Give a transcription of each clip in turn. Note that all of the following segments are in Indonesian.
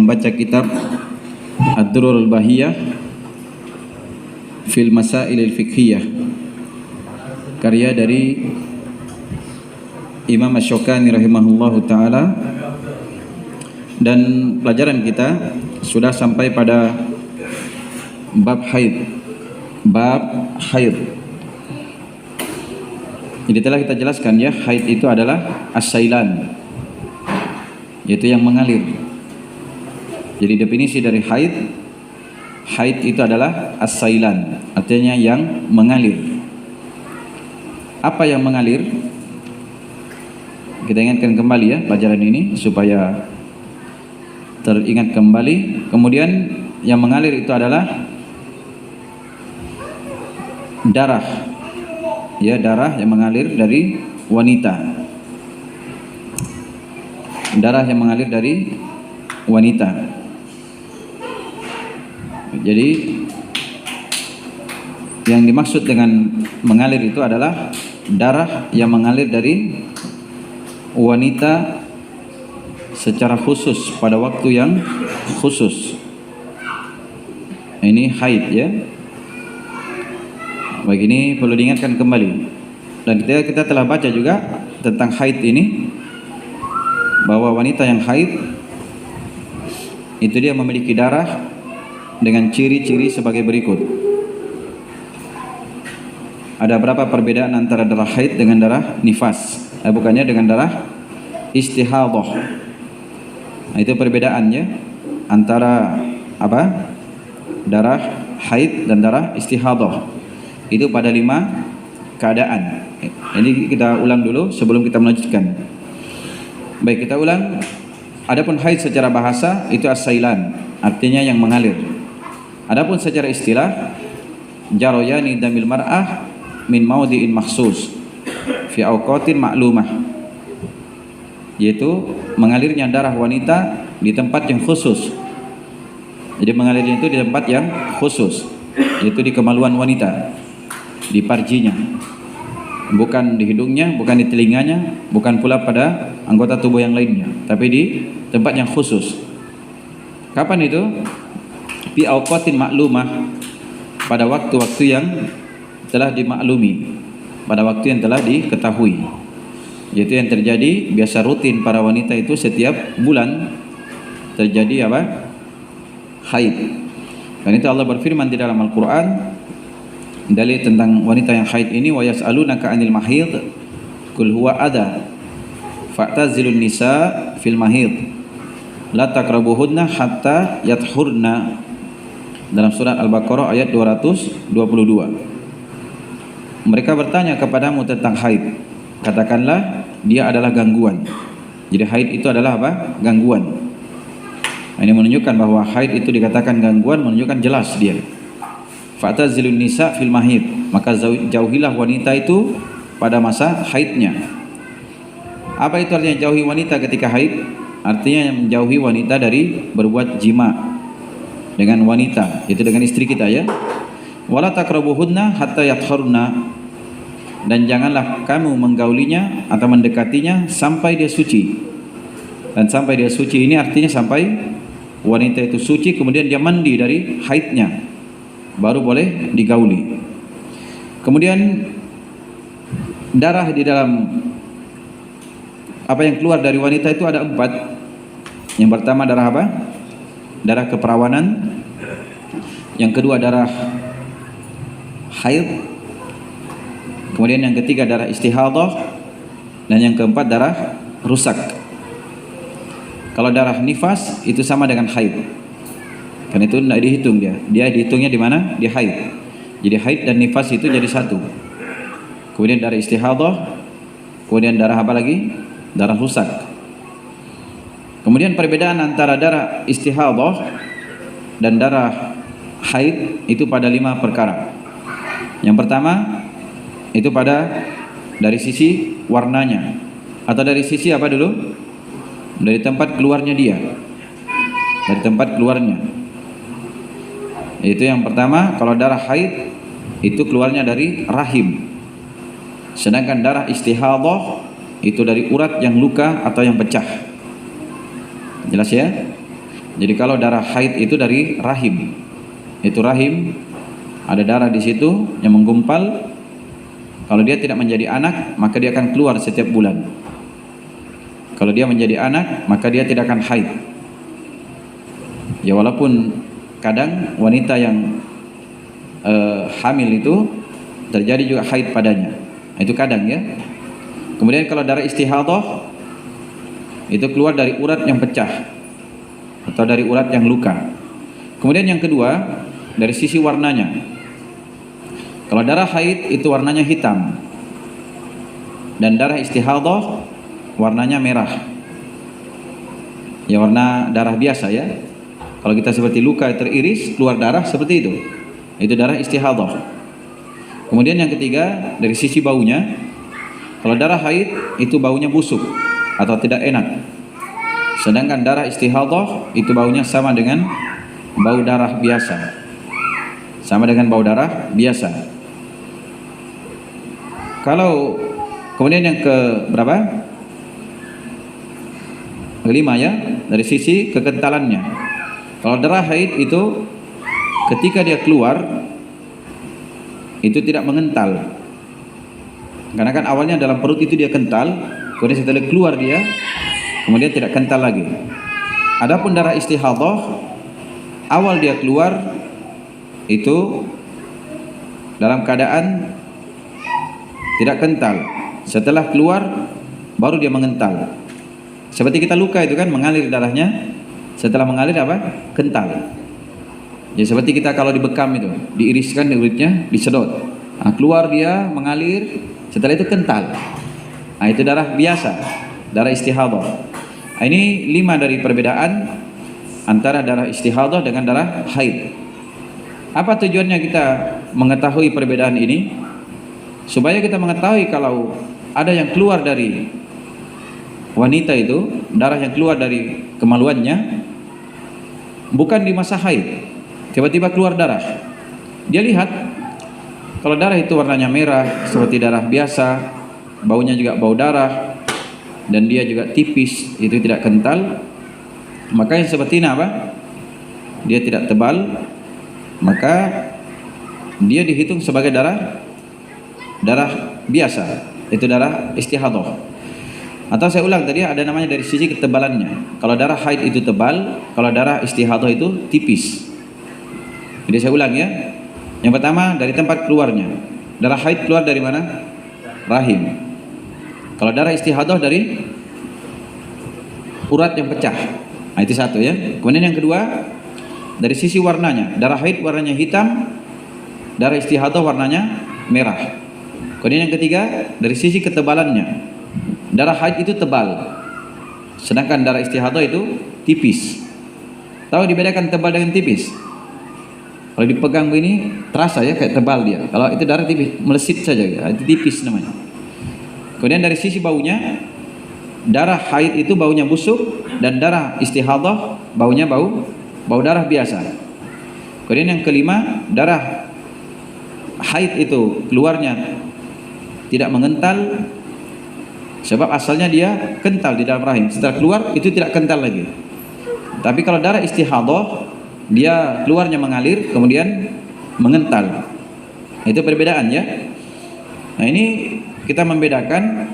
membaca kitab Ad-Durrul Bahiyah fil Masailil Fiqhiyah, karya dari Imam Asy-Syaukani rahimahullahu taala. Dan pelajaran kita sudah sampai pada bab haid. Bab haid. Jadi telah kita jelaskan ya, haid itu adalah as-sailan, yaitu yang mengalir. Jadi definisi dari haid itu adalah as-sailan, artinya yang mengalir. Apa yang mengalir? Kita ingatkan kembali ya pelajaran ini supaya teringat kembali. Kemudian yang mengalir itu adalah darah. Ya, darah yang mengalir dari wanita. Darah yang mengalir dari wanita. Jadi yang dimaksud dengan mengalir itu adalah darah yang mengalir dari wanita secara khusus pada waktu yang khusus. Ini haid ya. Baik, ini perlu diingatkan kembali. Dan kita telah baca juga tentang haid ini, bahwa wanita yang haid itu dia memiliki darah dengan ciri-ciri sebagai berikut. Ada berapa perbedaan antara darah haid dengan darah nifas? Bukannya dengan darah istihadhah. Nah, itu perbedaannya antara apa? Darah haid dan darah istihadhah. Itu pada 5 keadaan. Ini kita ulang dulu sebelum kita melanjutkan. Baik, kita ulang. Adapun haid secara bahasa itu as-sailan, artinya yang mengalir. Adapun secara istilah, jarayani damil mar'ah min maudhi'in makhsus fi awqatin ma'lumah, yaitu mengalirnya darah wanita di tempat yang khusus. Jadi mengalirnya itu di tempat yang khusus, yaitu di kemaluan wanita, di parjinya, bukan di hidungnya, bukan di telinganya, bukan pula pada anggota tubuh yang lainnya, tapi di tempat yang khusus. Kapan itu? Fi awqatin maklumah, pada waktu-waktu yang telah dimaklumi, pada waktu yang telah diketahui, yaitu yang terjadi biasa rutin para wanita itu setiap bulan terjadi apa? Haid. Dan itu Allah berfirman di dalam Al-Quran dalil tentang wanita yang haid ini, wa yas'alunaka 'anil mahid qul huwa adha fa'tazilun nisa fil mahid la taqrabuhunna hatta yathurna, dalam surat Al-Baqarah ayat 222. Mereka bertanya kepadamu tentang haid, katakanlah dia adalah gangguan. Jadi haid itu adalah apa? Gangguan. Ini menunjukkan bahwa haid itu dikatakan gangguan, menunjukkan jelas dia. Fa'tazilun nisa fil mahid, maka jauhilah wanita itu pada masa haidnya. Apa itu artinya jauhi wanita ketika haid? Artinya menjauhi wanita dari berbuat jima dengan wanita, itu dengan istri kita ya. Wala taqrabuhunna hatta yathurna, dan janganlah kamu menggaulinya atau mendekatinya sampai dia suci. Dan sampai dia suci ini artinya sampai wanita itu suci, kemudian dia mandi dari haidnya, baru boleh digauli. Kemudian darah di dalam apa yang keluar dari wanita itu ada 4. Yang pertama darah apa? Darah keperawanan. Yang kedua darah haid. Kemudian yang ketiga darah istihadhah. Dan yang keempat darah rusak. Kalau darah nifas itu sama dengan haid. Kan itu tidak dihitung dia. Dia dihitungnya di mana? Di haid. Jadi haid dan nifas itu jadi satu. Kemudian darah istihadhah, kemudian darah apa lagi? Darah rusak. Kemudian perbedaan antara darah istihadhah dan darah haid itu pada 5 perkara. Yang pertama itu pada dari sisi warnanya, atau dari sisi apa dulu? Dari tempat keluarnya dia. Dari tempat keluarnya. Itu yang pertama. Kalau darah haid itu keluarnya dari rahim. Sedangkan darah istihadhah itu dari urat yang luka atau yang pecah. Jelas ya? Jadi kalau darah haid itu dari rahim, itu rahim ada darah di situ yang menggumpal. Kalau dia tidak menjadi anak, maka dia akan keluar setiap bulan. Kalau dia menjadi anak, maka dia tidak akan haid. Ya walaupun kadang wanita yang hamil itu terjadi juga haid padanya. Itu kadang ya. Kemudian kalau darah istihadah itu keluar dari urat yang pecah atau dari urat yang luka. Kemudian yang kedua, dari sisi warnanya. Kalau darah haid itu warnanya hitam, dan darah istihadah warnanya merah. Ya warna darah biasa ya. Kalau kita seperti luka teriris keluar darah seperti itu darah istihadah. Kemudian yang ketiga, dari sisi baunya. Kalau darah haid itu baunya busuk atau tidak enak. Sedangkan darah istihadah itu baunya sama dengan bau darah biasa. Sama dengan bau darah biasa. Kalau kemudian yang ke berapa? Kelima ya, dari sisi kekentalannya. Kalau darah haid itu ketika dia keluar itu tidak mengental. Karena kan awalnya dalam perut itu dia kental, kemudian setelah keluar dia kemudian tidak kental lagi. Adapun darah istihadah awal dia keluar itu dalam keadaan tidak kental. Setelah keluar baru dia mengental. Seperti kita luka itu kan mengalir darahnya, setelah mengalir apa? Kental. Jadi seperti kita kalau dibekam itu, diiriskan di kulitnya, disedot. Nah, keluar dia mengalir, setelah itu kental. Nah, itu darah biasa, darah istihadah. Nah, ini 5 dari perbedaan antara darah istihadah dengan darah haid. Apa tujuannya kita mengetahui perbedaan ini? Supaya kita mengetahui kalau ada yang keluar dari wanita itu, darah yang keluar dari kemaluannya bukan di masa haid, tiba-tiba keluar darah. Dia lihat kalau darah itu warnanya merah seperti darah biasa, baunya juga bau darah, dan dia juga tipis, itu tidak kental, maka yang seperti ini apa? Dia tidak tebal, maka dia dihitung sebagai darah biasa, itu darah istihadah. Atau saya ulang tadi, ada namanya dari sisi ketebalannya. Kalau darah haid itu tebal, kalau darah istihadah itu tipis. Jadi saya ulang ya. Yang pertama dari tempat keluarnya. Darah haid keluar dari mana? Rahim. Kalau darah istihadah dari urat yang pecah. Nah, itu satu ya. Kemudian yang kedua, dari sisi warnanya. Darah haid warnanya hitam, darah istihadah warnanya merah. Kemudian yang ketiga, dari sisi ketebalannya. Darah haid itu tebal, sedangkan darah istihadah itu tipis. Tahu dibedakan tebal dengan tipis? Kalau dipegang begini terasa ya kayak tebal dia. Kalau itu darah tipis, melesit saja ya. Itu tipis namanya. Kemudian dari sisi baunya, darah haid itu baunya busuk, dan darah istihadah baunya bau darah biasa. Kemudian yang kelima, darah haid itu keluarnya tidak mengental, sebab asalnya dia kental di dalam rahim. Setelah keluar itu tidak kental lagi. Tapi kalau darah istihadah, dia keluarnya mengalir kemudian mengental. Itu perbedaan ya. Nah, ini kita membedakan,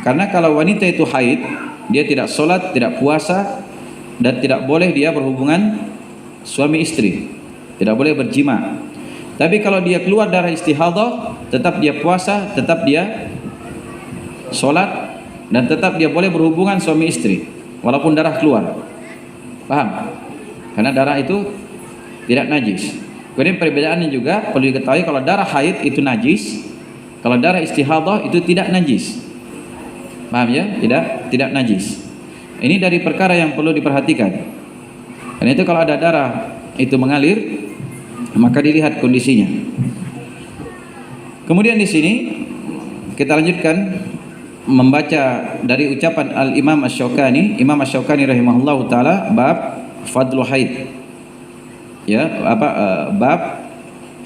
karena kalau wanita itu haid, dia tidak sholat, tidak puasa, dan tidak boleh dia berhubungan suami istri, tidak boleh berjima. Tapi kalau dia keluar darah istihadah, tetap dia puasa, tetap dia sholat, dan tetap dia boleh berhubungan suami istri walaupun darah keluar. Paham? Karena darah itu tidak najis. Kemudian perbedaannya juga perlu diketahui, kalau darah haid itu najis, kalau darah istihadah itu tidak najis. Paham ya? Tidak najis. Ini dari perkara yang perlu diperhatikan. Karena itu kalau ada darah itu mengalir, maka dilihat kondisinya. Kemudian di sini kita lanjutkan membaca dari ucapan Al-Imam Asy-Syaukani. Imam Asy-Syaukani rahimahullahu taala, bab fadlu haid. Ya, bab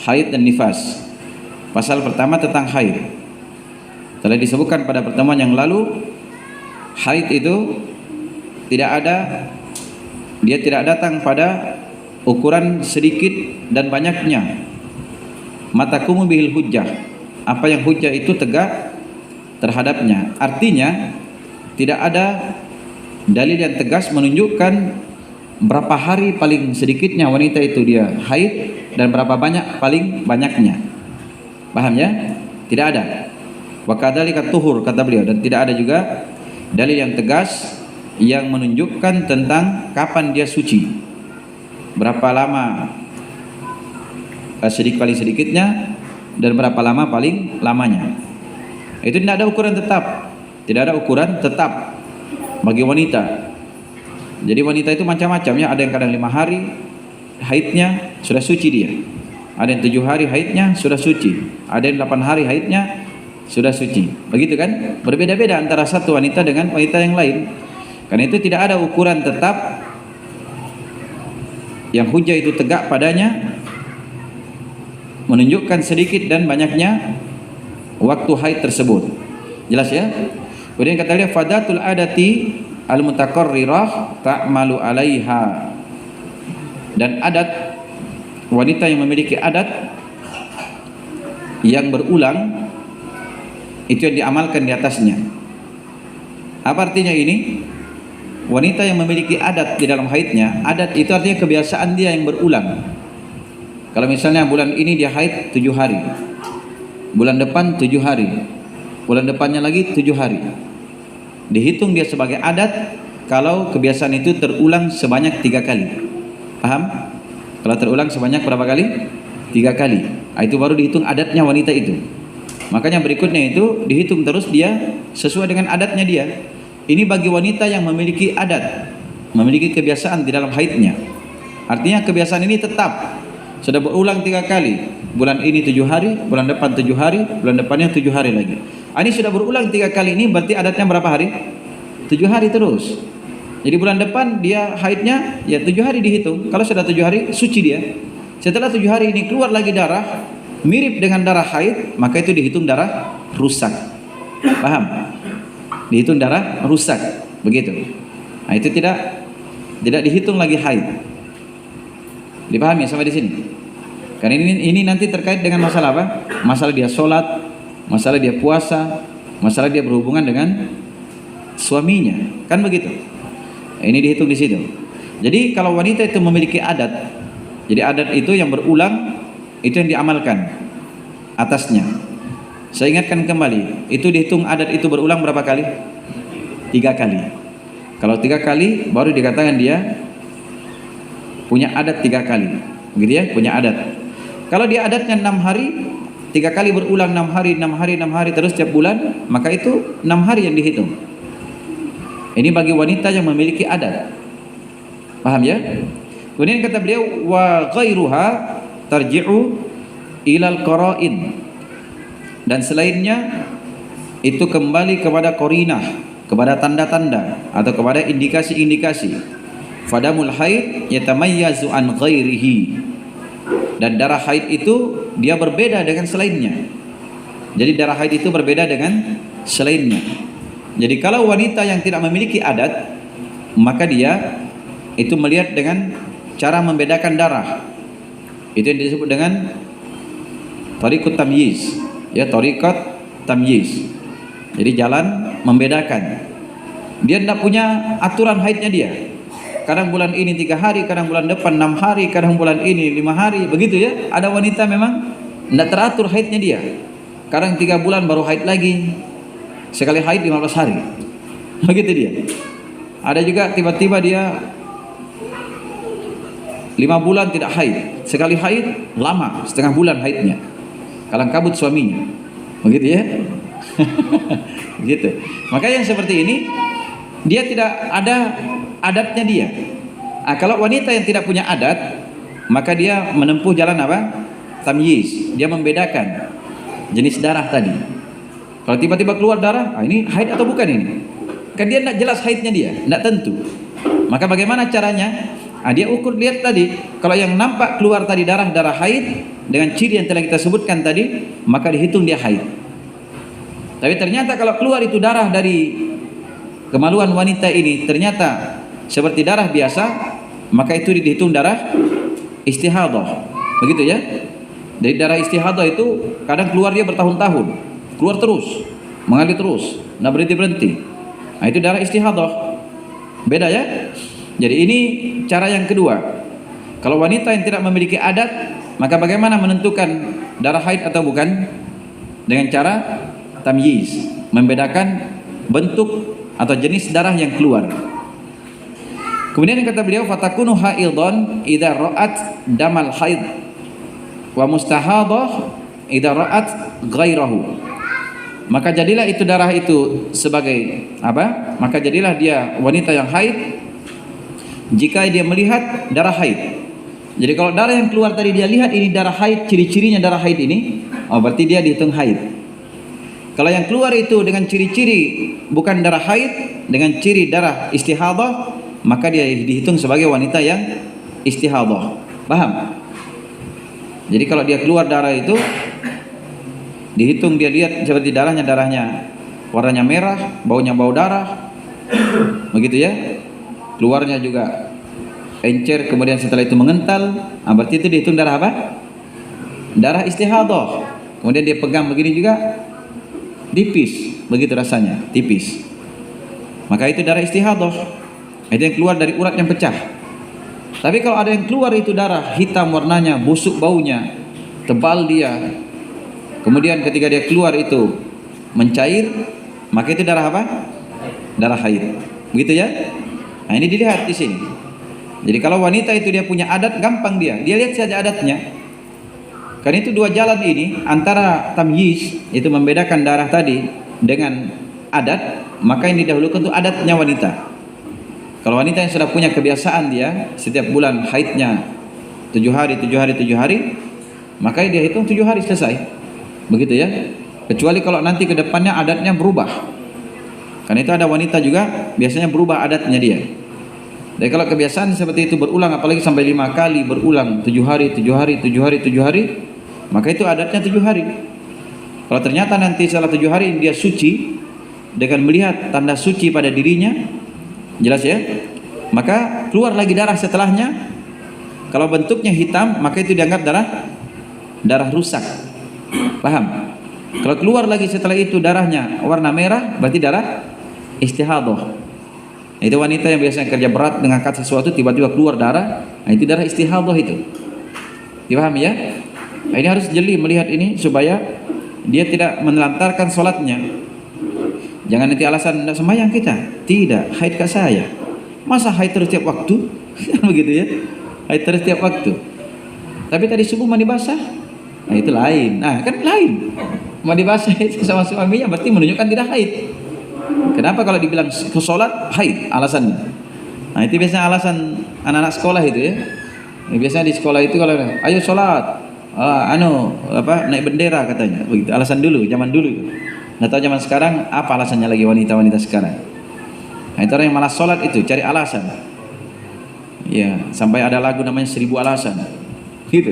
haid dan nifas. Pasal pertama tentang haid. Telah disebutkan pada pertemuan yang lalu, haid itu tidak ada dia tidak datang pada ukuran sedikit dan banyaknya. Matakumu bihil hujjah, apa yang hujjah itu tegak terhadapnya. Artinya tidak ada dalil yang tegas menunjukkan berapa hari paling sedikitnya wanita itu dia haid dan berapa banyak paling banyaknya. Paham ya? Tidak ada. Wa kadzalika tuhur, kata beliau, dan tidak ada juga dalil yang tegas yang menunjukkan tentang kapan dia suci, berapa lama sedikit paling sedikitnya dan berapa lama paling lamanya. Itu tidak ada ukuran tetap, tidak ada ukuran tetap bagi wanita. Jadi wanita itu macam-macam ya, ada yang kadang 5 hari haidnya sudah suci dia, ada yang 7 hari haidnya sudah suci, ada yang 8 hari haidnya sudah suci. Begitu kan? Berbeda-beda antara satu wanita dengan wanita yang lain. Karena itu tidak ada ukuran tetap yang hujjah itu tegak padanya menunjukkan sedikit dan banyaknya waktu haid tersebut. Jelas ya? Kemudian kata dia fadatul adati al-mutaqarrirah ta'malu 'alaiha. Dan adat, wanita yang memiliki adat yang berulang itu yang diamalkan di atasnya. Apa artinya ini? Wanita yang memiliki adat di dalam haidnya, adat itu artinya kebiasaan dia yang berulang. Kalau misalnya bulan ini dia haid 7 hari, bulan depan 7 hari, bulan depannya lagi 7 hari, dihitung dia sebagai adat kalau kebiasaan itu terulang sebanyak 3 kali. Paham? Kalau terulang sebanyak berapa kali? 3 kali. Itu baru dihitung adatnya wanita itu. Makanya berikutnya itu dihitung terus dia sesuai dengan adatnya dia. Ini bagi wanita yang memiliki adat, memiliki kebiasaan di dalam haidnya. Artinya kebiasaan ini tetap, sudah berulang 3 kali. Bulan ini 7 hari, bulan depan 7 hari, bulan depannya 7 hari lagi. Ini sudah berulang 3 kali ini, berarti adatnya berapa hari? 7 hari terus. Jadi bulan depan dia haidnya ya 7 hari dihitung. Kalau sudah 7 hari suci dia. Setelah 7 hari ini keluar lagi darah mirip dengan darah haid, maka itu dihitung darah rusak. Paham? Dihitung darah rusak, begitu. Nah, itu tidak dihitung lagi haid. Dipahami sampai di sini? Karena ini nanti terkait dengan masalah apa? Masalah dia sholat, masalah dia puasa, masalah dia berhubungan dengan suaminya, kan begitu? Ini dihitung di situ. Jadi kalau wanita itu memiliki adat, jadi adat itu yang berulang, itu yang diamalkan atasnya. Saya ingatkan kembali, itu dihitung adat itu berulang berapa kali? 3 kali. Kalau 3 kali baru dikatakan dia punya adat 3 kali, gitu ya, punya adat. Kalau dia adatnya 6 hari, 3 kali berulang 6 hari, 6 hari, 6 hari terus setiap bulan, maka itu 6 hari yang dihitung. Ini bagi wanita yang memiliki adat. Paham ya? Kemudian kata beliau wa ghairuha tarji'u ilal qara'in. Dan selainnya itu kembali kepada qarinah, kepada tanda-tanda atau kepada indikasi-indikasi. Fadamul haid yatamayyazu an ghairihi. Dan darah haid itu dia berbeda dengan selainnya. Jadi darah haid itu berbeda dengan selainnya. Jadi kalau wanita yang tidak memiliki adat, maka dia itu melihat dengan cara membedakan darah. Itu yang disebut dengan tariqut tamyiz. Ya, tariqat tamyiz. Jadi jalan membedakan. Dia tidak punya aturan haidnya dia. Kadang bulan ini 3 hari, kadang bulan depan 6 hari, kadang bulan ini 5 hari, begitu ya. Ada wanita memang tidak teratur haidnya dia. Kadang 3 bulan baru haid lagi. Sekali haid 15 hari. Begitu dia. Ada juga tiba-tiba dia 5 bulan tidak haid. Sekali haid lama, setengah bulan haidnya. Kalang kabut suaminya, begitu ya. Gitu. Maka yang seperti ini dia tidak ada adatnya dia. Kalau wanita yang tidak punya adat, maka dia menempuh jalan apa? Tamyiz. Dia membedakan jenis darah tadi. Kalau tiba-tiba keluar darah, ini haid atau bukan ini? Kan dia tidak jelas haidnya dia, tidak tentu. Maka bagaimana caranya? Dia ukur, lihat tadi, kalau yang nampak keluar tadi darah haid dengan ciri yang telah kita sebutkan tadi, maka dihitung dia haid. Tapi ternyata kalau keluar itu darah dari kemaluan wanita ini ternyata seperti darah biasa, maka itu dihitung darah istihadah. Begitu ya. Dari darah istihadah itu kadang keluar dia bertahun-tahun, keluar terus, mengalir terus, nggak berhenti-berhenti. Nah, itu darah istihadah. Beda ya. Jadi ini cara yang kedua. Kalau wanita yang tidak memiliki adat, maka bagaimana menentukan darah haid atau bukan? Dengan cara tamyiz, membedakan bentuk atau jenis darah yang keluar. Kemudian yang kata beliau, fatakunu haidon idza ra'at damal haid wa mustahadah idza ra'at ghairahu. Maka jadilah itu darah itu sebagai apa? Maka jadilah dia wanita yang haid jika dia melihat darah haid. Jadi kalau darah yang keluar tadi dia lihat ini darah haid, ciri-cirinya darah haid ini, oh berarti dia dihitung haid. Kalau yang keluar itu dengan ciri-ciri bukan darah haid, dengan ciri darah istihadah, maka dia dihitung sebagai wanita yang istihadah. Paham? Jadi kalau dia keluar darah itu dihitung, dia lihat seperti darahnya warnanya merah, baunya bau darah. Begitu ya. Keluarnya juga encer, kemudian setelah itu mengental, berarti itu dihitung darah apa? Darah istihadah. Kemudian dia pegang begini juga tipis, begitu rasanya, tipis. Maka itu darah istihadah. Itu yang keluar dari urat yang pecah. Tapi kalau ada yang keluar itu darah hitam warnanya, busuk baunya, tebal dia, kemudian ketika dia keluar itu mencair, maka itu darah apa? Darah haid. Begitu ya? Nah, ini dilihat di sini. Jadi kalau wanita itu dia punya adat, gampang dia lihat saja adatnya. Karena itu dua jalan ini, antara tamyiz itu membedakan darah tadi dengan adat, maka yang didahulukan itu adatnya wanita. Kalau wanita yang sudah punya kebiasaan dia setiap bulan haidnya 7 hari, maka dia hitung 7 hari selesai. Begitu ya. Kecuali kalau nanti ke depannya adatnya berubah. Karena itu ada wanita juga biasanya berubah adatnya dia. Jadi kalau kebiasaan seperti itu berulang, apalagi sampai 5 kali berulang 7 hari, maka itu adatnya 7 hari. Kalau ternyata nanti setelah 7 hari dia suci dengan melihat tanda suci pada dirinya, jelas ya, maka keluar lagi darah setelahnya. Kalau bentuknya hitam, maka itu dianggap darah rusak. Paham? Kalau keluar lagi setelah itu darahnya warna merah, berarti darah istihadah. Itu wanita yang biasanya kerja berat mengangkat sesuatu, tiba-tiba keluar darah, nah itu darah istihadah itu. Dipahami ya? Nah, ini harus jeli melihat ini supaya dia tidak menelantarkan sholatnya. Jangan nanti alasan tidak sembahyang kita. Tidak, haid ke saya. Masa haid terus tiap waktu? Begitu ya? Haid terus tiap waktu. Tapi tadi subuh mandi basah. Nah itu lain. Nah kan lain. Mandi basah itu sama suaminya berarti menunjukkan tidak haid. Kenapa kalau dibilang ke sholat haid alasannya? Nah itu biasanya alasan anak-anak sekolah itu ya. Biasanya di sekolah itu kalau ayo sholat, naik bendera katanya. Begitu alasan dulu, zaman dulu. Nggak tahu zaman sekarang apa alasannya lagi wanita-wanita sekarang. Nah itu orang yang malas sholat itu cari alasan. Ya sampai ada lagu namanya 1000 alasan. Gitu.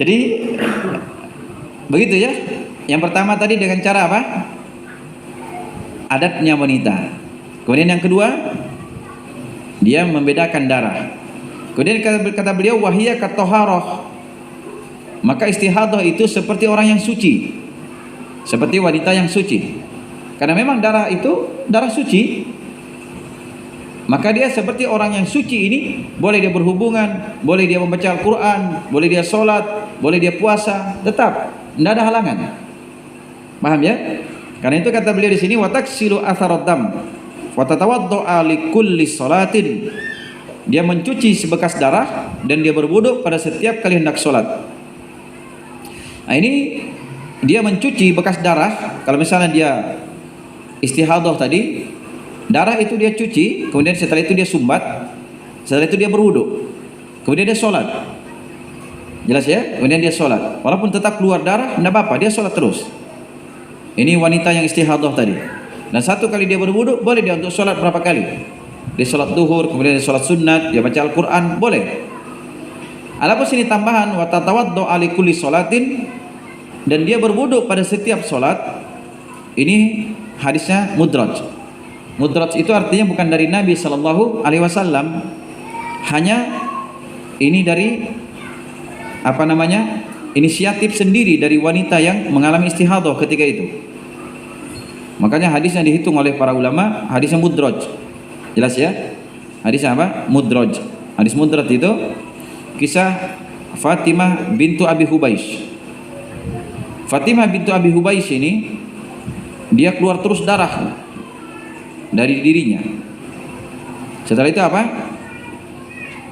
Jadi begitu ya. Yang pertama tadi dengan cara apa? Adatnya wanita. Kemudian yang kedua, dia membedakan darah. Kemudian kata beliau wahiyya katoharoh. Maka istihadah itu seperti orang yang suci, seperti wanita yang suci. Karena memang darah itu darah suci. Maka dia seperti orang yang suci ini, boleh dia berhubungan, boleh dia membaca Al-Quran, boleh dia sholat, boleh dia puasa, tetap tidak ada halangan. Paham ya? Karena itu kata beliau di sini wataksilu atharad dam wa tatawaddu'a li kulli salatin. Dia mencuci sebekas darah dan dia berwudu pada setiap kali hendak sholat. Nah ini dia mencuci bekas darah. Kalau misalnya dia istihadah tadi, darah itu dia cuci, kemudian setelah itu dia sumbat, setelah itu dia berwudu, kemudian dia sholat. Jelas ya? Kemudian dia sholat, walaupun tetap keluar darah, tidak apa-apa, dia sholat terus. Ini wanita yang istihadah tadi. Dan satu kali dia berwudu, boleh dia untuk sholat berapa kali? Dia sholat duhur, kemudian dia sholat sunat, dia baca Al-Quran, boleh. Adapun sini tambahan wa tatawaddu li kulli sholatin, dan dia berwudu pada setiap sholat. Ini hadisnya mudraj. Mudraj itu artinya bukan dari Nabi Sallallahu Alaihi Wasallam, hanya ini dari apa namanya, inisiatif sendiri dari wanita yang mengalami istihadah ketika itu. Makanya hadis yang dihitung oleh para ulama hadis yang mudraj. Jelas ya? Hadis apa? Mudraj. Hadis mudraj itu kisah Fatimah bintu Abi Hubaysh. Fatimah bintu Abi Hubaysh ini dia keluar terus darah dari dirinya. Setelah itu apa?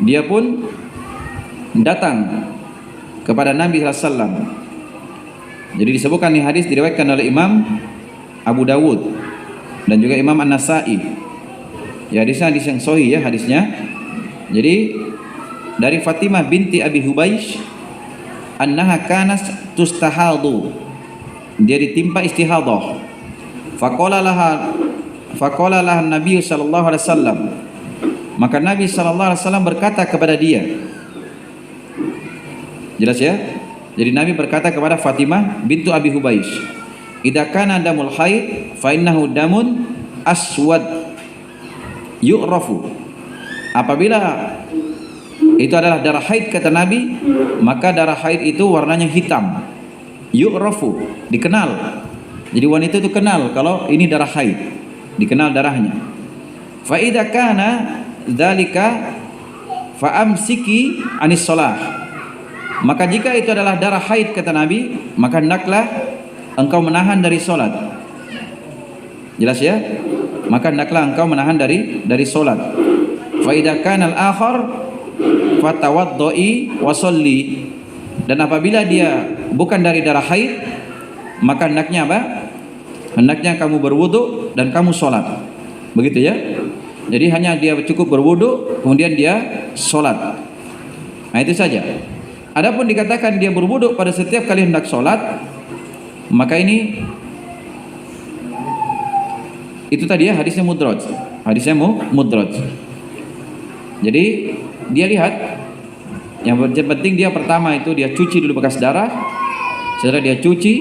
Dia pun datang kepada Nabi SAW. Jadi disebutkan di hadis diriwayatkan oleh Imam Abu Dawud dan juga Imam An-Nasai. Ya, hadisnya hadis yang sahih ya hadisnya. Jadi dari Fatimah binti Abi Hubaysh annaha kanat tustahadu. Dia ditimpa istihadah. Faqala laha Nabi sallallahu alaihi wasallam. Maka Nabi sallallahu alaihi wasallam berkata kepada dia. Jelas ya? Jadi Nabi berkata kepada Fatimah bintu Abi Hubaysh, "Idza kana damul haid fa innahu damun aswad yu'rafu." Apabila itu adalah darah haid kata Nabi, maka darah haid itu warnanya hitam. Yu'rafu, dikenal. Jadi wanita itu kenal kalau ini darah haid, dikenal darahnya. Fa idza kana dzalika fa amsiki anis shalah. Maka jika itu adalah darah haid kata Nabi, maka hendaklah engkau menahan dari salat. Jelas ya? Maka hendaklah engkau menahan dari salat. Fa idza kana al-akhar fatawaddai wa sholli. Dan apabila dia bukan dari darah haid, maka hendaknya apa? Hendaknya kamu berwudu dan kamu sholat. Begitu ya. Jadi hanya dia cukup berwudu, kemudian dia sholat. Nah itu saja. Adapun dikatakan dia berwudu pada setiap kali hendak sholat, maka ini itu tadi ya hadisnya mudraj. Hadisnya mudraj. Jadi dia lihat, yang penting dia pertama itu dia cuci dulu bekas darah. Setelah dia cuci,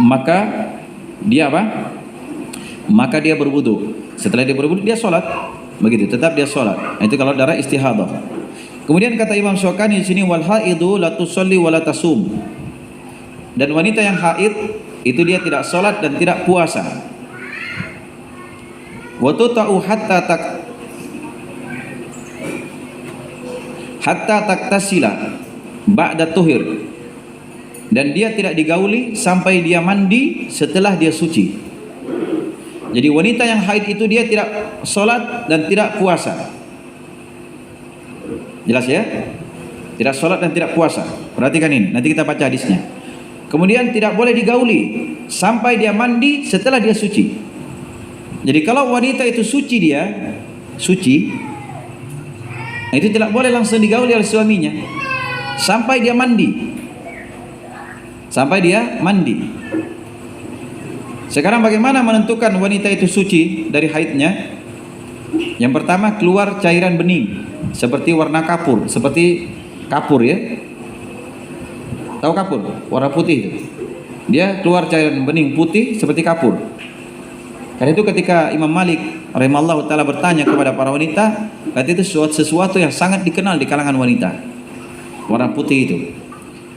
maka dia apa? Maka dia berwudu. Setelah dia berwudu dia sholat. Begitu, tetap dia sholat. Nah, itu kalau darah istihadah. Kemudian kata Imam Syaukani di sini, wal haidu la tusalli wa la tasum. Dan wanita yang haid itu dia tidak sholat dan tidak puasa. Wa tuta'u hatta taktasila ba'da tuhir. Dan dia tidak digauli sampai dia mandi setelah dia suci. Jadi wanita yang haid itu dia tidak sholat dan tidak puasa. Jelas ya? Tidak sholat dan tidak puasa. Perhatikan ini, nanti kita baca hadisnya. Kemudian tidak boleh digauli sampai dia mandi setelah dia suci. Jadi kalau wanita itu suci, dia suci, nah itu tidak boleh langsung digauli oleh suaminya sampai dia mandi. Sampai dia mandi. Sekarang bagaimana menentukan wanita itu suci dari haidnya? Yang pertama, keluar cairan bening seperti warna kapur, seperti kapur ya. Tahu kapur? Warna putih itu. Dia keluar cairan bening putih seperti kapur. Karena itu ketika Imam Malik rahimahullah taala bertanya kepada para wanita, kata itu sesuatu yang sangat dikenal di kalangan wanita. Warna putih itu.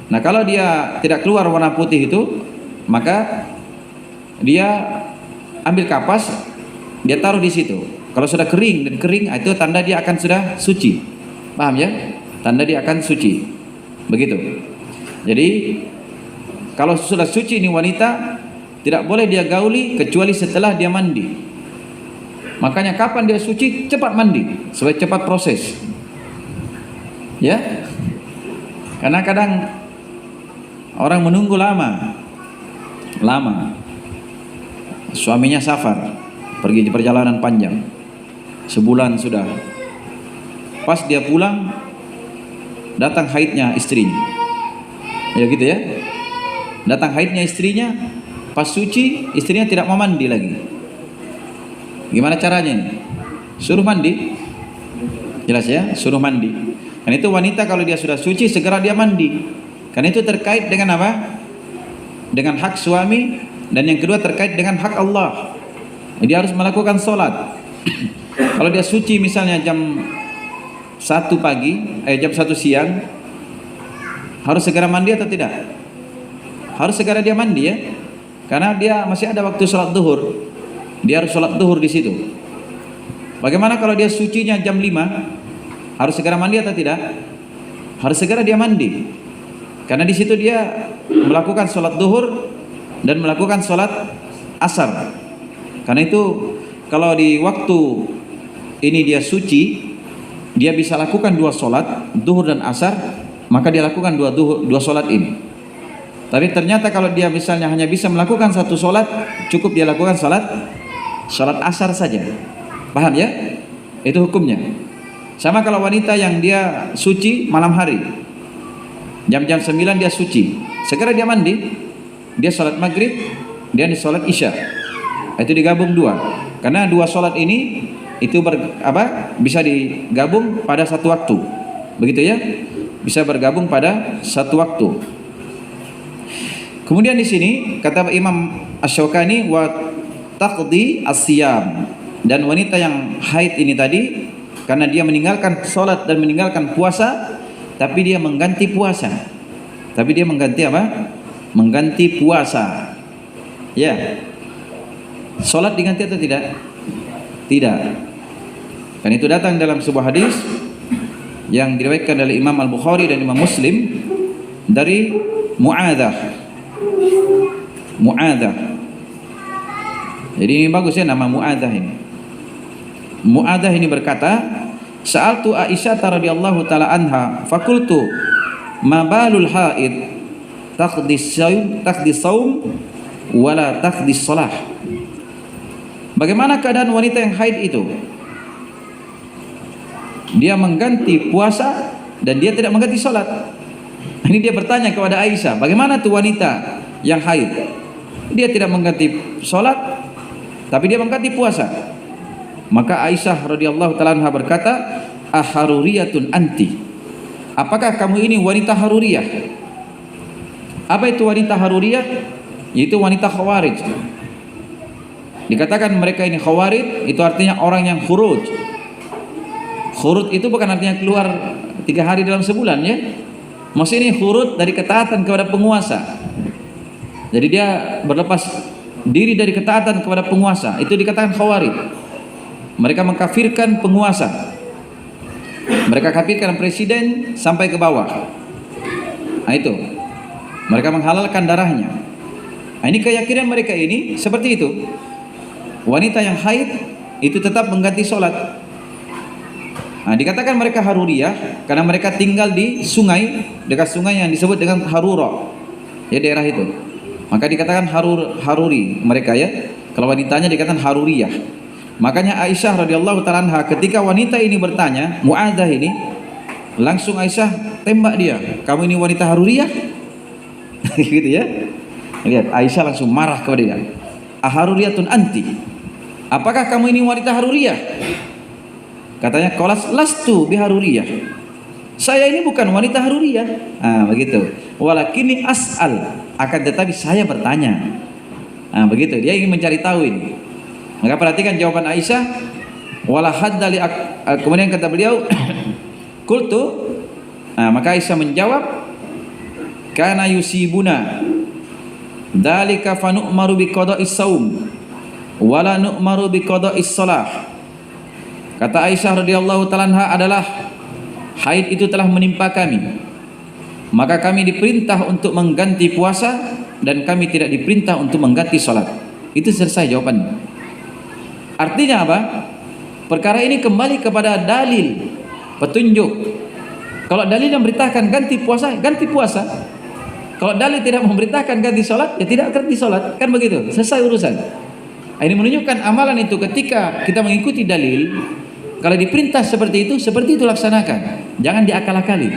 Nah, kalau dia tidak keluar warna putih itu, maka dia ambil kapas, dia taruh di situ. Kalau sudah kering dan kering, itu tanda dia akan sudah suci. Paham ya? Tanda dia akan suci. Begitu. Jadi kalau sudah suci ini wanita, tidak boleh dia gauli kecuali setelah dia mandi. Makanya kapan dia suci, cepat mandi supaya cepat proses. Ya? Karena kadang orang menunggu lama. Suaminya safar, pergi di perjalanan panjang. Sebulan sudah. Pas dia pulang, datang haidnya istrinya. Ya gitu ya. Datang haidnya istrinya, pas suci, istrinya tidak mau mandi lagi. Gimana caranya ini? Suruh mandi. Jelas ya, suruh mandi. Karena itu wanita kalau dia sudah suci, segera dia mandi. Karena itu terkait dengan apa? Dengan hak suami, dan yang kedua terkait dengan hak Allah. Dia harus melakukan sholat. Kalau dia suci misalnya jam 1 pagi, jam 1 siang, harus segera mandi atau tidak? Harus segera dia mandi ya, karena dia masih ada waktu sholat duhur. Dia harus sholat duhur di situ. Bagaimana kalau dia sucinya jam 5? Harus segera mandi atau tidak? Harus segera dia mandi, karena di situ dia melakukan sholat duhur dan melakukan sholat asar. Karena itu kalau di waktu ini dia suci, dia bisa lakukan 2 sholat, duhur dan asar, maka dia lakukan dua sholat ini. Tapi ternyata kalau dia misalnya hanya bisa melakukan 1 sholat, cukup dia lakukan sholat asar saja. Paham ya? Itu hukumnya. Sama kalau wanita yang dia suci malam hari, jam-jam 9 dia suci, segera dia mandi, dia sholat maghrib, dia sholat isya. Itu digabung 2, karena 2 sholat ini itu bisa digabung pada 1 waktu, begitu ya, bisa bergabung pada 1 waktu. Kemudian di sini kata Imam Asy-Syaukani, wa taqdi as-siyam, dan wanita yang haid ini tadi, karena dia meninggalkan sholat dan meninggalkan puasa, tapi dia mengganti puasa. Tapi dia mengganti apa? Mengganti puasa. Ya. Sholat diganti atau tidak? Tidak. Dan itu datang dalam sebuah hadis yang diriwayatkan oleh Imam Al-Bukhari dan Imam Muslim dari Mu'adzah. Jadi ini bagus ya nama Mu'adzah ini. Mu'adzah ini berkata, sa'altu Aisyah radhiyallahu taala anha fakultu ma balul haid taqdi saum wala taqdi shalah. Bagaimana keadaan wanita yang haid itu? Dia mengganti puasa dan dia tidak mengganti salat. Ini dia bertanya kepada Aisyah, bagaimana tuh wanita yang haid? Dia tidak mengganti salat, tapi dia mengganti puasa. Maka Aisyah radhiyallahu taala anha berkata, aharuriyatun anti? Apakah kamu ini wanita haruriyah? Apa itu wanita haruriyah? Yaitu wanita khawarij. Dikatakan mereka ini khawarij, itu artinya orang yang khuruj. Khuruj itu bukan artinya keluar 3 hari dalam sebulan ya. Maksudnya ini khuruj dari ketaatan kepada penguasa. Jadi dia berlepas diri dari ketaatan kepada penguasa, itu dikatakan khawarij. Mereka mengkafirkan penguasa. Mereka kafirkan presiden sampai ke bawah. Nah itu. Mereka menghalalkan darahnya. Nah, ini keyakinan mereka ini seperti itu. Wanita yang haid itu tetap mengganti sholat. Nah, dikatakan mereka haruriyah karena mereka tinggal di sungai, dekat sungai yang disebut dengan Harura, ya daerah itu. Maka dikatakan haruri mereka ya. Kalau wanitanya dikatakan haruriyah. Makanya Aisyah radhiyallahu taala anha ketika wanita ini bertanya, Mu'adzah ini, langsung Aisyah tembak dia, kamu ini wanita haruriyah? Gitu ya. Lihat, Aisyah langsung marah kepada dia. Aharuriyatun anti? Apakah kamu ini wanita haruriyah? Katanya, qalas lastu biharuriyah. Saya ini bukan wanita haruriyah. Ah, begitu. Walakini as'al, akan tetapi saya bertanya. Ah, begitu. Dia ingin mencari tahu ini. Maka perhatikan jawaban Aisyah. Wala hadda li kemudian kata beliau, qultu, maka Aisyah menjawab, kana yusibuna dzalika fa nu'maru bi qada'is saum wala nu'maru bi qada'is shalah. Kata Aisyah radhiyallahu taala anha adalah haid itu telah menimpa kami, maka kami diperintah untuk mengganti puasa dan kami tidak diperintah untuk mengganti salat. Itu selesai jawabannya. Artinya apa? Perkara ini kembali kepada dalil, petunjuk. Kalau dalil yang memberitakan ganti puasa, ganti puasa. Kalau dalil tidak memberitakan ganti sholat, ya tidak ganti sholat. Kan begitu, selesai urusan. Ini menunjukkan amalan itu ketika kita mengikuti dalil, kalau diperintah seperti itu laksanakan. Jangan diakal-akali.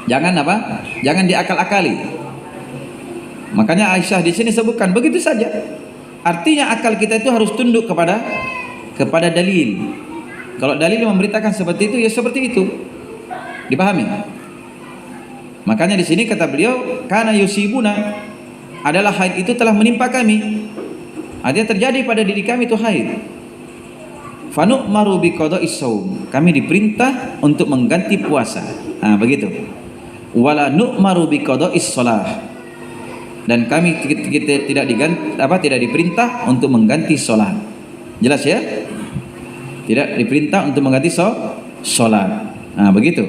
Jangan apa? Jangan diakal-akali. Makanya Aisyah di sini sebutkan begitu saja. Artinya akal kita itu harus tunduk kepada dalil. Kalau dalil memberitakan seperti itu, ya seperti itu. Dipahami? Makanya di sini kata beliau, karena yusibuna adalah haid itu telah menimpa kami, Artinya terjadi pada diri kami itu haid. Fanu'maru biqada'is shaum. Kami diperintah untuk mengganti puasa. Nah, begitu. Wala nu'maru biqada'is shalah. Dan kami kita tidak diperintah untuk mengganti salat. Jelas ya? Tidak diperintah untuk mengganti salat. Nah, begitu.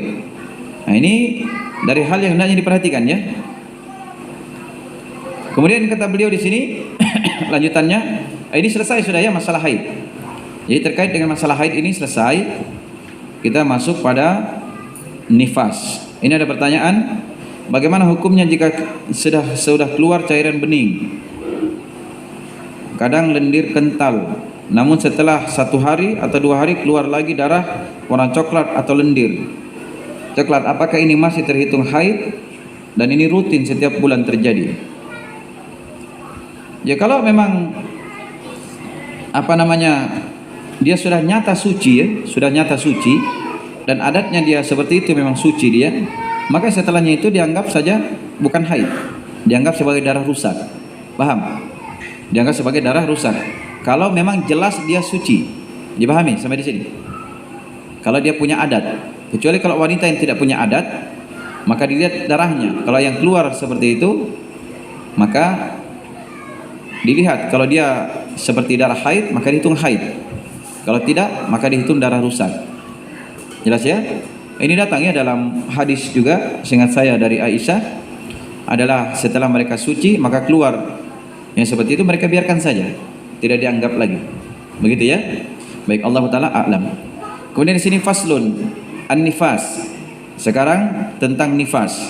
Nah, ini dari hal yang hendaknya diperhatikan ya. Kemudian kata beliau di sini lanjutannya, ini selesai sudah ya masalah haid. Jadi terkait dengan masalah haid ini selesai. Kita masuk pada nifas. Ini ada pertanyaan, bagaimana hukumnya jika sudah keluar cairan bening? Kadang lendir kental, namun setelah 1 hari atau 2 hari keluar lagi darah warna coklat atau lendir coklat. Apakah ini masih terhitung haid? Dan ini rutin setiap bulan terjadi. Ya kalau memang dia sudah nyata suci ya, sudah nyata suci dan adatnya dia seperti itu, memang suci dia, maka setelahnya itu dianggap saja bukan haid, dianggap sebagai darah rusak. Paham? Dianggap sebagai darah rusak. Kalau memang jelas dia suci. Dipahami sampai di sini? Kalau dia punya adat. Kecuali kalau wanita yang tidak punya adat, maka dilihat darahnya. Kalau yang keluar seperti itu, maka dilihat. Kalau dia seperti darah haid, maka dihitung haid. Kalau tidak, maka dihitung darah rusak. Jelas ya? Ini datangnya dalam hadis juga, seingat saya dari Aisyah, adalah setelah mereka suci maka keluar yang seperti itu, mereka biarkan saja, tidak dianggap lagi. Begitu ya? Baik, Allah Ta'ala a'lam. Kemudian di sini faslun an-nifas. Sekarang tentang nifas.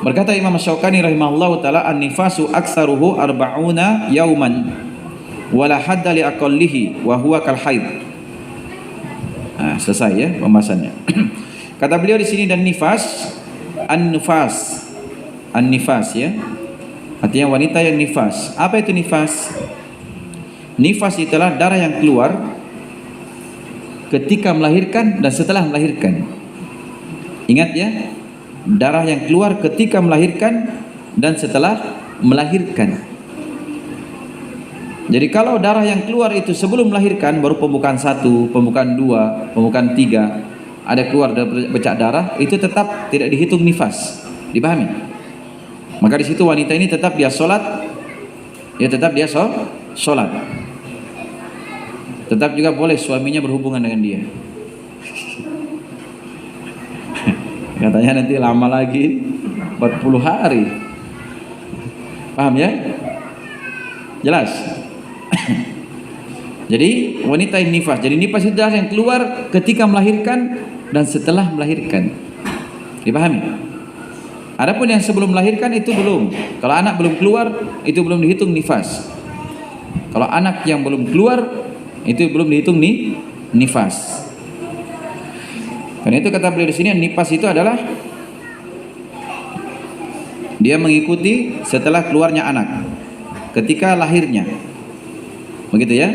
Berkata Imam Syaukani rahimahullahu taala, an-nifasu aktsaruhu arba'una yauman wala hadda li aqallihi wa huwa kal haid. Nah, selesai ya pembahasannya. Kata beliau di sini, dan nifas, an-nifas ya. Artinya wanita yang nifas. Apa itu nifas? Nifas itulah darah yang keluar ketika melahirkan dan setelah melahirkan. Ingat ya, darah yang keluar ketika melahirkan dan setelah melahirkan. Jadi kalau darah yang keluar itu sebelum melahirkan, baru pembukaan 1, pembukaan 2, pembukaan 3, ada keluar bercak darah, itu tetap tidak dihitung nifas. Dipahami? Maka di situ wanita ini tetap dia sholat, ya tetap dia sholat. Tetap juga boleh suaminya berhubungan dengan dia. Katanya nanti lama lagi 40 hari. Paham ya? Jelas? Jadi wanita yang nifas. Jadi nifas itu darah yang keluar ketika melahirkan dan setelah melahirkan. Dipahami? Adapun yang sebelum melahirkan itu belum. Kalau anak belum keluar, itu belum dihitung nifas. Kalau anak yang belum keluar, itu belum dihitung nifas. Karena itu kata beliau di sini, nifas itu adalah dia mengikuti setelah keluarnya anak, ketika lahirnya. Begitu ya?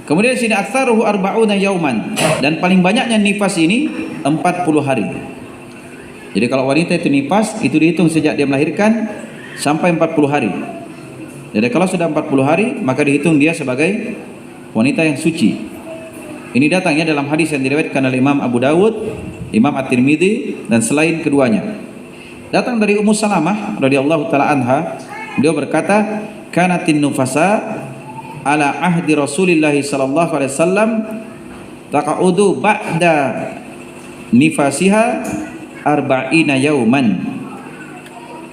Kemudian sini aktsaruhu arba'una yauman, dan paling banyaknya nifas ini 40 hari. Jadi kalau wanita itu nifas, itu dihitung sejak dia melahirkan sampai 40 hari. Jadi kalau sudah 40 hari, maka dihitung dia sebagai wanita yang suci. Ini datangnya dalam hadis yang diriwayatkan oleh Imam Abu Dawud, Imam At-Tirmidzi, dan selain keduanya. Datang dari Ummu Salamah radhiyallahu taala anha, beliau berkata, kanatin nufasa ala ahdi Rasulillah sallallahu alaihi wasallam taqa'udu ba'da nifasiha arba'ina yauman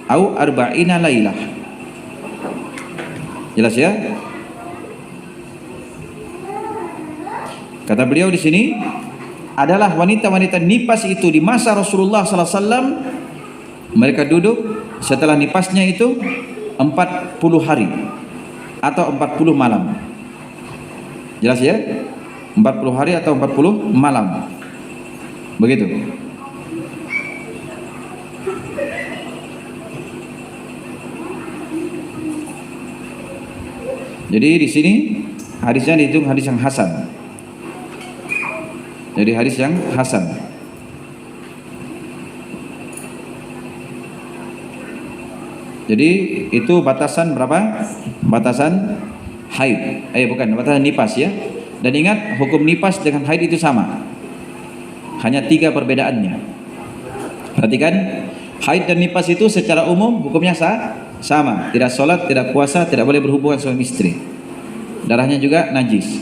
au arba'ina lailah. Jelas ya? Kata beliau di sini, adalah wanita-wanita nifas itu di masa Rasulullah sallallahu alaihi wasallam, mereka duduk setelah nifasnya itu 40 hari atau 40 malam. Jelas ya? 40 hari atau 40 malam. Begitu. Jadi di sini hadisnya dihitung hadis yang hasan. Jadi hadis yang hasan. Jadi itu batasan berapa? Batasan haid. Bukan, batasan nifas ya. Dan ingat, hukum nifas dengan haid itu sama. Hanya 3 perbedaannya. Perhatikan, haid dan nifas itu secara umum hukumnya sama. Tidak sholat, tidak puasa, tidak boleh berhubungan suami istri. Darahnya juga najis.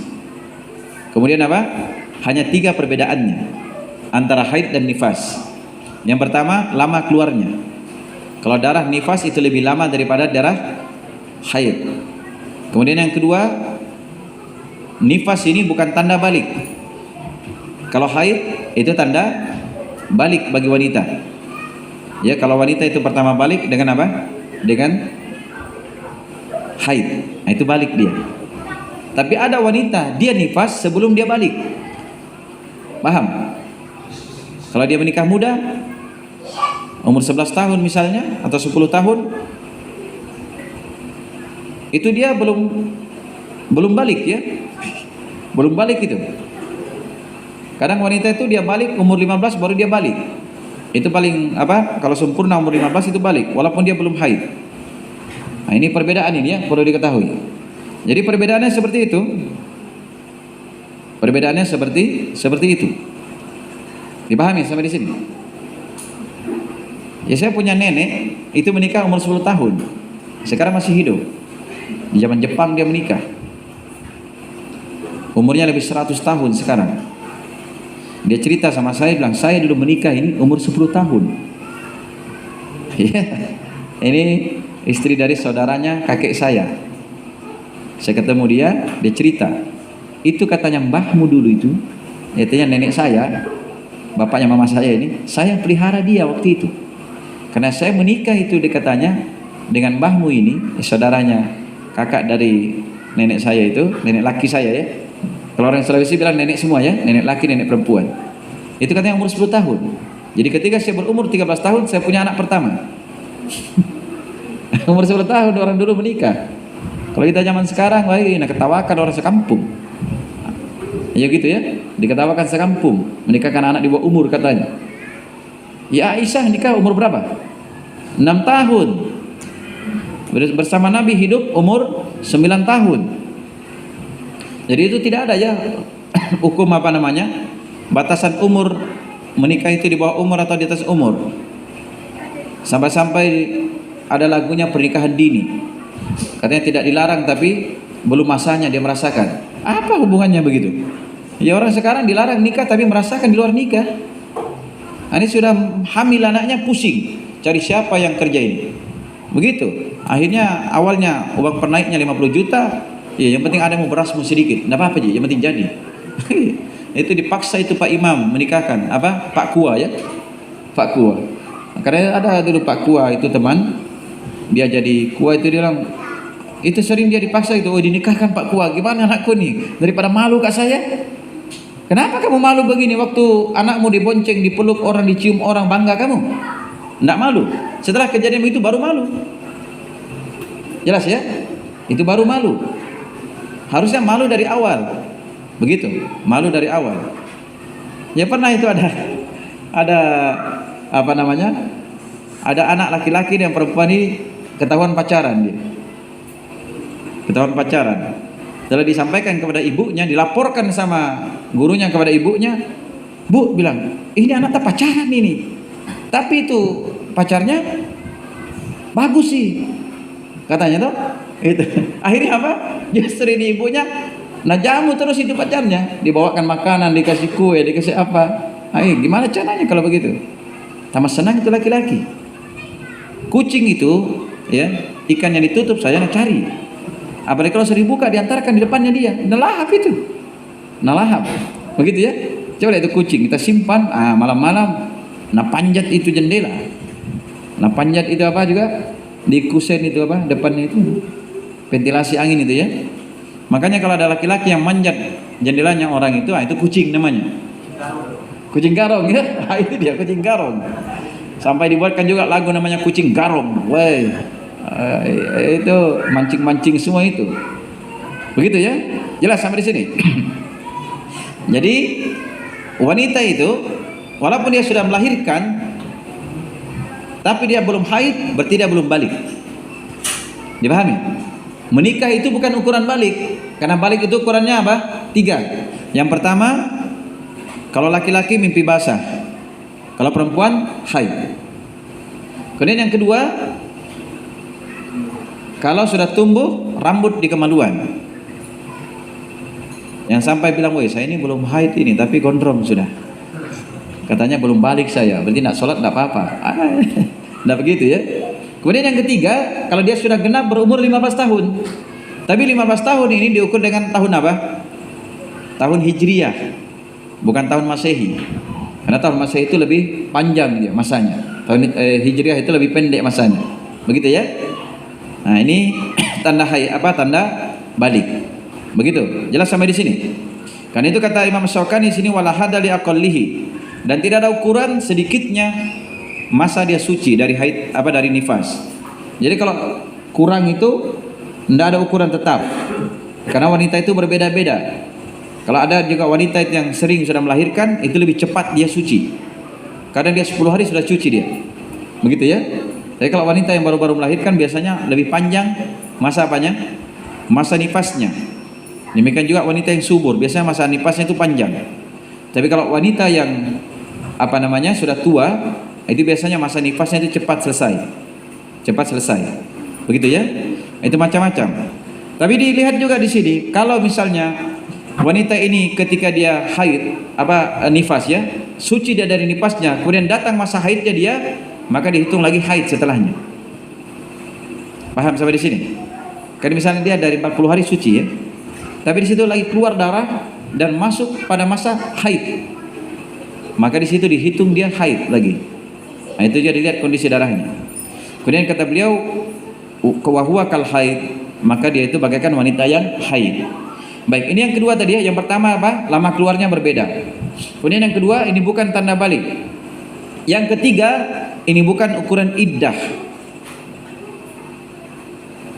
Kemudian apa? Hanya 3 perbedaannya antara haid dan nifas. Yang pertama, lama keluarnya. Kalau darah nifas itu lebih lama daripada darah haid. Kemudian yang kedua, nifas ini bukan tanda balik. Kalau haid itu tanda balik bagi wanita. Ya, kalau wanita itu pertama balik dengan apa? Dengan haid. Nah, itu balik dia. Tapi ada wanita dia nifas sebelum dia balik. Paham? Kalau dia menikah muda, umur 11 tahun misalnya, atau 10 tahun, itu dia belum balik ya. Belum balik itu. Kadang wanita itu dia balik umur 15 baru dia balik. Itu paling apa? Kalau sempurna umur 15 itu balik walaupun dia belum haid. Nah, ini perbedaan ini ya, perlu diketahui. Jadi perbedaannya seperti itu. Perbedaannya seperti itu. Dipahami sampai di sini? Ya, saya punya nenek itu menikah umur 10 tahun. Sekarang masih hidup. Di zaman Jepang dia menikah. Umurnya lebih 100 tahun sekarang. Dia cerita sama saya, bilang, saya dulu menikah ini umur 10 tahun. Ya, ini istri dari saudaranya kakek saya. Saya ketemu dia cerita. Itu katanya mbahmu dulu itu, artinya nenek saya, bapaknya mama saya ini, saya pelihara dia waktu itu. Karena saya menikah itu katanya dengan mbahmu ini, saudaranya kakak dari nenek saya itu, nenek laki saya ya. Kalau orang Sulawesi bilang nenek semua ya, nenek laki, nenek perempuan. Itu katanya umur 10 tahun. Jadi ketika saya berumur 13 tahun, saya punya anak pertama. Umur 10 tahun orang dulu menikah. Kalau kita zaman sekarang, wah ini ketawakan orang sekampung. Ya gitu ya, diketawakan sekampung, menikahkan anak di bawah umur katanya. Ya Aisyah nikah umur berapa? 6 tahun. Bersama Nabi hidup umur 9 tahun. Jadi itu tidak ada ya hukum apa namanya, batasan umur menikah itu di bawah umur atau di atas umur. Sampai-sampai ada lagunya pernikahan dini. Katanya tidak dilarang tapi belum masanya dia merasakan. Apa hubungannya begitu? Ya orang sekarang dilarang nikah tapi merasakan di luar nikah. Ini sudah hamil anaknya pusing cari siapa yang kerja ini. Begitu. Akhirnya awalnya uang pernaiknya 50 juta. Ya yang penting ada mau berasmu sedikit. Enggak apa-apa je, yang penting jadi. Itu dipaksa itu Pak Imam menikahkan apa? Pak Kua ya. Pak Kua. Karena ada dulu Pak Kua itu teman, dia jadi Kua itu dia bilang, itu sering dia dipaksa itu, oh dinikahkan Pak Kua, gimana anakku nih? Daripada malu kak saya. Kenapa kamu malu begini waktu anakmu dibonceng, dipeluk orang, dicium orang, bangga kamu? Enggak malu. Setelah kejadian itu baru malu. Jelas ya? Itu baru malu. Harusnya malu dari awal. Begitu, malu dari awal. Ya pernah itu ada apa namanya? Ada anak laki-laki dan perempuan ini ketahuan pacaran dia. Ketahuan pacaran. Setelah disampaikan kepada ibunya, dilaporkan sama gurunya kepada ibunya, Bu bilang, ini anak tak pacaran ini. Tapi itu pacarnya bagus sih, katanya toh. Itu. Akhirnya apa? Justru ini ibunya najamu terus itu pacarnya, dibawakan makanan, dikasih kue, dikasih apa. Ayo, gimana caranya kalau begitu? Tambah senang itu laki-laki. Kucing itu, ya, ikan yang ditutup saya cari. Apalagi kalau sering buka diantarkan di depannya dia, nalahap itu, nalahap, begitu ya. Coba itu kucing kita simpan, malam-malam, panjat itu jendela, panjat itu apa juga, di kusen itu apa, depannya itu, ventilasi angin itu ya. Makanya kalau ada laki-laki yang manjat jendelanya orang itu kucing namanya, kucing garong ya, itu dia kucing garong. Sampai dibuatkan juga lagu namanya kucing garong, woi. Itu mancing-mancing semua itu. Begitu ya? Jelas sampai di sini. Jadi wanita itu walaupun dia sudah melahirkan tapi dia belum haid, berarti dia belum balik. Dipahami? Menikah itu bukan ukuran balik, karena balik itu ukurannya apa? 3. Yang pertama, kalau laki-laki mimpi basah, kalau perempuan haid. Kemudian yang kedua, kalau sudah tumbuh rambut di kemaluan. Yang sampai bilang, woi saya ini belum haid ini, tapi gondrong sudah. Katanya belum balik saya, berarti nak sholat tidak apa-apa. Tidak begitu ya. Kemudian yang ketiga, kalau dia sudah genap berumur 15 tahun. Tapi 15 tahun ini diukur dengan tahun apa? Tahun Hijriyah, bukan tahun Masehi. Karena tahun Masehi itu lebih panjang dia masanya. Tahun Hijriyah itu lebih pendek masanya. Begitu ya. Nah, ini tanda haid apa? Tanda balik. Begitu. Jelas sampai di sini. Karena itu kata Imam Syaukani di sini wala hada li aqallihi, dan tidak ada ukuran sedikitnya masa dia suci dari haid apa dari nifas. Jadi kalau kurang itu tidak ada ukuran tetap. Karena wanita itu berbeda-beda. Kalau ada juga wanita yang sering sudah melahirkan, itu lebih cepat dia suci. Kadang dia 10 hari sudah suci dia. Begitu ya. Tapi kalau wanita yang baru-baru melahirkan biasanya lebih panjang masa apanya? Masa nifasnya. Demikian juga wanita yang subur, biasanya masa nifasnya itu panjang. Tapi kalau wanita yang apa namanya sudah tua, itu biasanya masa nifasnya itu cepat selesai. Cepat selesai. Begitu ya. Itu macam-macam. Tapi dilihat juga di sini, kalau misalnya wanita ini ketika dia haid apa nifas ya, suci dia dari nifasnya, kemudian datang masa haidnya dia, maka dihitung lagi haid setelahnya. Paham sampai di sini? Karena misalnya dia dari 40 hari suci ya, tapi di situ lagi keluar darah dan masuk pada masa haid, maka di situ dihitung dia haid lagi. Nah, itu dia dilihat kondisi darahnya. Kemudian kata beliau, wahwa kal haid, maka dia itu bagaikan wanita yang haid. Baik, ini yang kedua tadi ya. Yang pertama apa? Lama keluarnya berbeda. Kemudian yang kedua, ini bukan tanda balik. Yang ketiga, ini bukan ukuran iddah.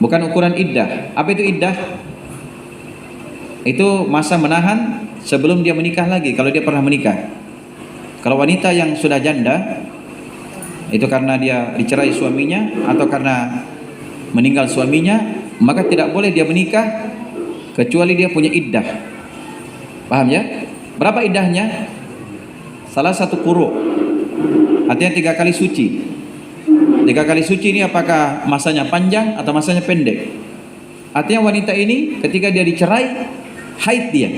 Bukan ukuran iddah. Apa itu iddah? Itu masa menahan sebelum dia menikah lagi, kalau dia pernah menikah. Kalau wanita yang sudah janda, itu karena dia dicerai suaminya atau karena meninggal suaminya, maka tidak boleh dia menikah kecuali dia punya iddah. Paham ya? Berapa iddahnya? Salah satu quru. Artinya 3 kali suci. 3 kali suci ini apakah masanya panjang atau masanya pendek? Artinya wanita ini ketika dia dicerai, haid dia.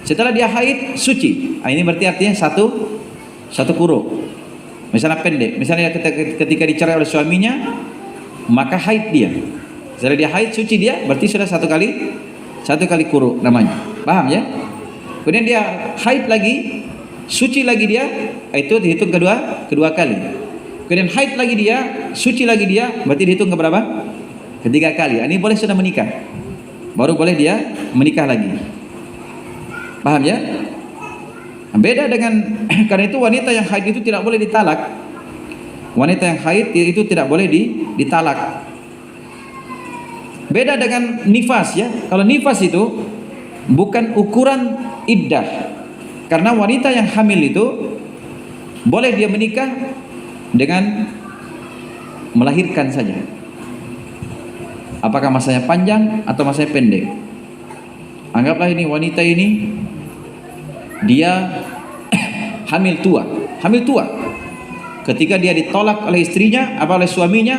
Setelah dia haid, suci. Nah, ini berarti artinya satu quru. Misalnya pendek, misalnya ketika dicerai oleh suaminya, maka haid dia. Setelah dia haid, suci dia, berarti sudah satu kali quru namanya. Paham ya? Kemudian dia haid lagi, suci lagi dia, itu dihitung kedua kali. Kemudian haid lagi dia, suci lagi dia, berarti dihitung ke berapa? Ketiga kali. Ini boleh sudah menikah. Baru boleh dia menikah lagi. Paham ya? Beda dengan karena itu wanita yang haid itu tidak boleh ditalak. Wanita yang haid itu tidak boleh ditalak. Beda dengan nifas ya. Kalau nifas itu bukan ukuran iddah. Karena wanita yang hamil itu boleh dia menikah dengan melahirkan saja. Apakah masanya panjang atau masanya pendek? Anggaplah ini wanita ini dia hamil tua. Ketika dia ditolak oleh istrinya apa oleh suaminya,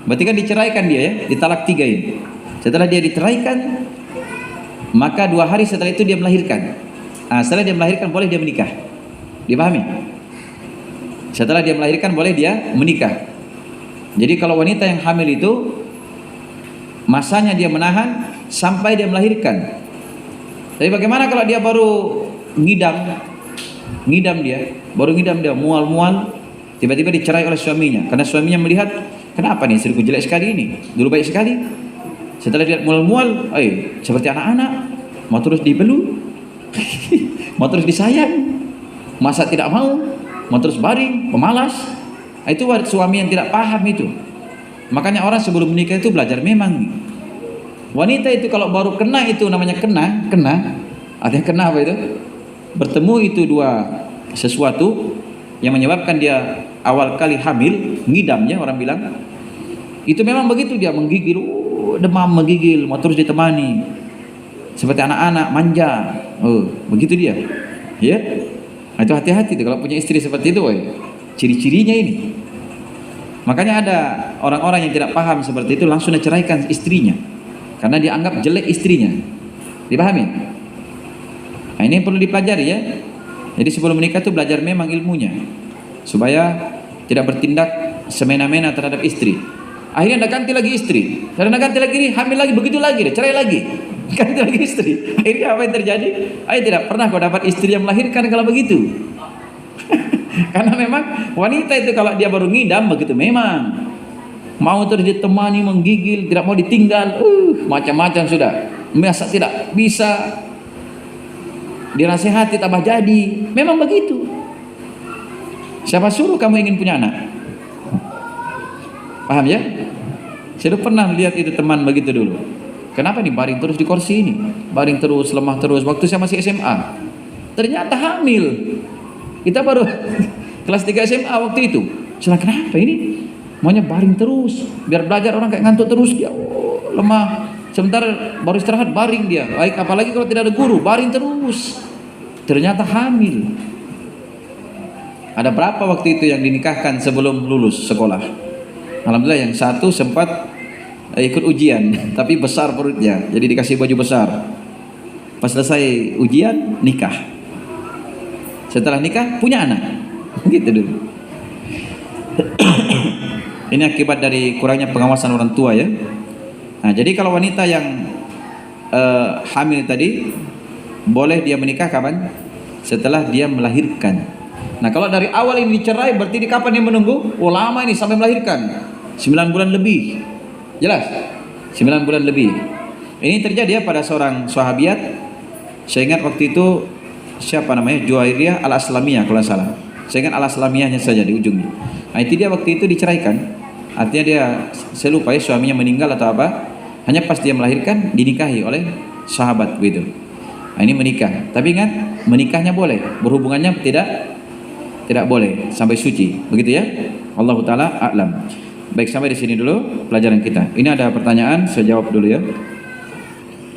berarti kan diceraikan dia ya, ditalak 3 ini. Setelah dia diceraikan, maka 2 hari setelah itu dia melahirkan. Nah, setelah dia melahirkan boleh dia menikah. Dipahami? Setelah dia melahirkan boleh dia menikah. Jadi kalau wanita yang hamil itu masanya dia menahan sampai dia melahirkan. Tapi bagaimana kalau dia baru ngidam dia mual-mual, tiba-tiba dicerai oleh suaminya karena suaminya melihat, kenapa nih istriku jelek sekali ini, dulu baik sekali, setelah dia mual-mual, seperti anak-anak, mau terus dibelu, mau terus disayang, masa tidak mau terus baring, pemalas. Itu suami yang tidak paham itu. Makanya orang sebelum menikah itu belajar memang. Wanita itu kalau baru kena itu namanya kena. Artinya kena apa itu? Bertemu itu sesuatu yang menyebabkan dia awal kali hamil, ngidamnya orang bilang. Itu memang begitu, dia menggigil, demam menggigil, mau terus ditemani. Seperti anak-anak manja. Begitu dia. Ya. Nah, itu hati-hati tuh kalau punya istri seperti itu, woy. Ciri-cirinya ini. Makanya ada orang-orang yang tidak paham seperti itu langsung diceraikan istrinya. Karena dianggap jelek istrinya. Dipahami? Nah, ini perlu dipelajari ya. Jadi sebelum menikah itu belajar memang ilmunya. Supaya tidak bertindak semena-mena terhadap istri. Akhirnya anda ganti lagi istri, karena ganti lagi, hamil lagi, begitu lagi, cerai lagi, ganti lagi istri. Akhirnya apa yang terjadi? Tidak pernah kau dapat istri yang melahirkan kalau begitu. Karena memang wanita itu kalau dia baru ngidam begitu memang mau terus ditemani, menggigil, tidak mau ditinggal, macam-macam sudah. Masa tidak bisa dinasihati tambah jadi, memang begitu. Siapa suruh kamu ingin punya anak? Paham ya? Saya pernah lihat itu teman begitu dulu. Kenapa nih baring terus di kursi ini? Baring terus, lemah terus. Waktu saya masih SMA, ternyata hamil. Kita baru kelas 3 SMA waktu itu. Saya kenapa ini? Maunya baring terus, biar belajar orang kayak ngantuk terus dia. Lemah. Sebentar baru istirahat baring dia. Baik, apalagi kalau tidak ada guru, baring terus. Ternyata hamil. Ada berapa waktu itu yang dinikahkan sebelum lulus sekolah? Alhamdulillah yang satu sempat ikut ujian, tapi besar perutnya, jadi dikasih baju besar. Pas selesai ujian, nikah. Setelah nikah, punya anak. Gitu dulu. Ini akibat dari kurangnya pengawasan orang tua ya. Nah, jadi kalau wanita yang hamil tadi, boleh dia menikah kapan? Setelah dia melahirkan. Nah, kalau dari awal ini dicerai, berarti di kapan dia menunggu? Oh, lama ini sampai melahirkan. 9 bulan lebih. Jelas? 9 bulan lebih. Ini terjadi ya pada seorang sahabiat. Saya ingat waktu itu siapa namanya? Juwairiyah al-Aslamiyah kalau salah. Saya ingat al-Aslamiyahnya saja di ujungnya. Nah, itu dia waktu itu diceraikan. Artinya dia, saya lupa ya suaminya meninggal atau apa. Hanya pas dia melahirkan dinikahi oleh sahabat begitu. Nah, ini menikah. Tapi ingat, menikahnya boleh, berhubungannya tidak boleh sampai suci. Begitu ya? Wallahu taala a'lam. Baik, sampai di sini dulu pelajaran kita. Ini ada pertanyaan, saya jawab dulu ya.